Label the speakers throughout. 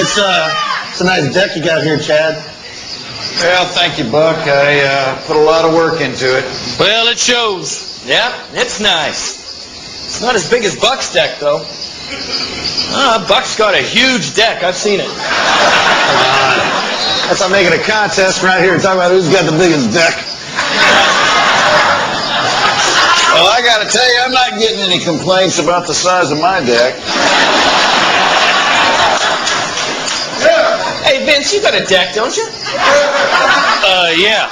Speaker 1: It's a nice deck you got here, Chad.
Speaker 2: Well, thank you, Buck. I put a lot of work into it.
Speaker 3: Well, it shows. Yeah, it's nice. It's not as big as Buck's deck, though. Buck's got a huge deck. I've seen it.
Speaker 1: That's like making a contest right here. Talk about who's got the biggest deck.
Speaker 2: Well, I got to tell you, I'm not getting any complaints about the size of my deck.
Speaker 3: Hey, Vince, you got a deck, don't you?
Speaker 4: Yeah.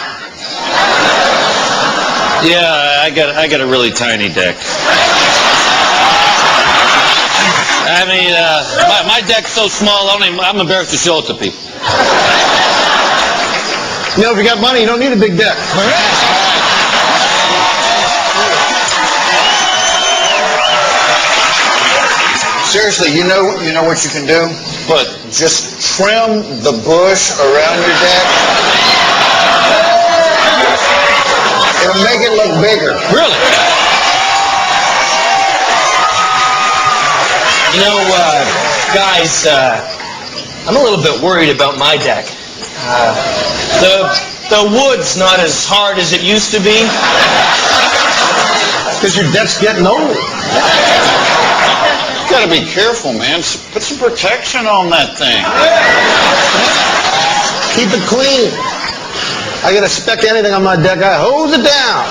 Speaker 4: Yeah, I got a really tiny deck. I mean, my deck's so small, I'm embarrassed to show it to people.
Speaker 1: You know, if you got money, you don't need a big deck.
Speaker 2: Seriously, you know what you can do?
Speaker 4: What?
Speaker 2: Just trim the bush around your deck. It'll make it look bigger.
Speaker 4: Really?
Speaker 3: You know, guys, I'm a little bit worried about my deck. The wood's not as hard as it used to be.
Speaker 1: Because your deck's getting old.
Speaker 2: You gotta be careful, man. Put some protection on that thing.
Speaker 1: Keep it clean. I gotta spec anything on my deck, I hose it down.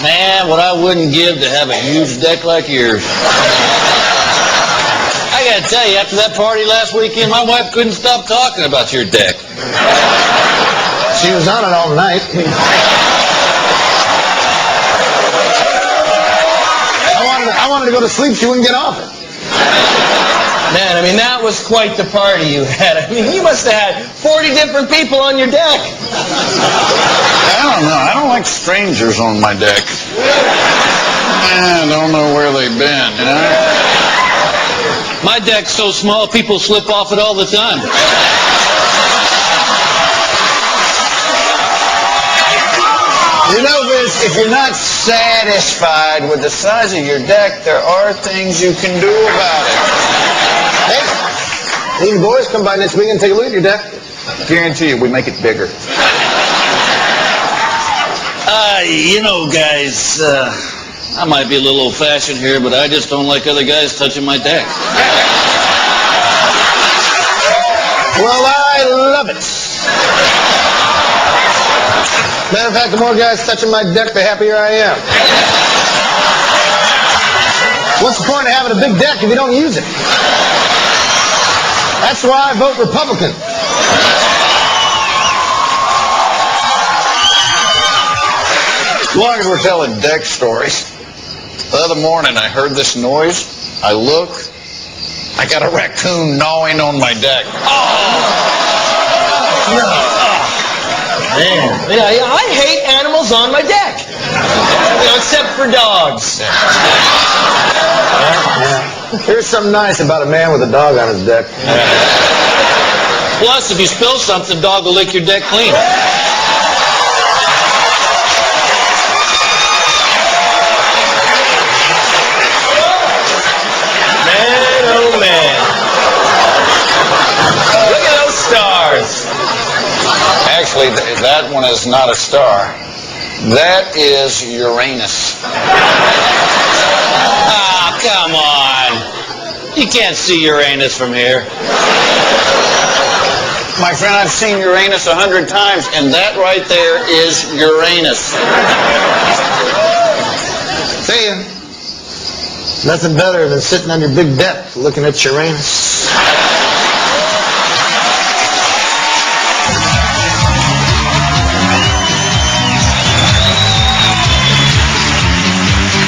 Speaker 4: Man, what I wouldn't give to have a huge deck like yours. I gotta tell you, after that party last weekend, my wife couldn't stop talking about your deck.
Speaker 1: She was on it all night. I wanted to go to sleep, she wouldn't get off it.
Speaker 3: Man, I mean, that was quite the party you had. I mean, you must have had 40 different people on your deck.
Speaker 2: I don't know. I don't like strangers on my deck. I don't know where they've been, you know?
Speaker 4: My deck's so small, people slip off it all the time.
Speaker 2: You know, Vince, if you're not satisfied with the size of your deck, there are things you can do about it.
Speaker 1: Hey, these boys come by next week and take a look at your deck.
Speaker 2: Guarantee you, we make it bigger.
Speaker 4: You know, guys, I might be a little old-fashioned here, but I just don't like other guys touching my deck.
Speaker 1: Well, I love it. Matter of fact, the more guys touching my deck, the happier I am. What's the point of having a big deck if you don't use it? That's why I vote Republican.
Speaker 2: As long as we're telling deck stories. The other morning, I heard this noise. I look. I got a raccoon gnawing on my deck.
Speaker 3: Man, I hate animals on my deck. You know, except for dogs.
Speaker 1: Here's something nice about a man with a dog on his deck.
Speaker 4: Plus, if you spill something, the dog will lick your deck clean.
Speaker 3: Man, oh man. Look at those stars.
Speaker 2: Actually, that one is not a star. That is Uranus.
Speaker 4: Ah, come on. You can't see Uranus from here.
Speaker 2: My friend, I've seen Uranus 100 times, and that right there is Uranus.
Speaker 1: See ya. Nothing better than sitting on your big deck looking at Uranus.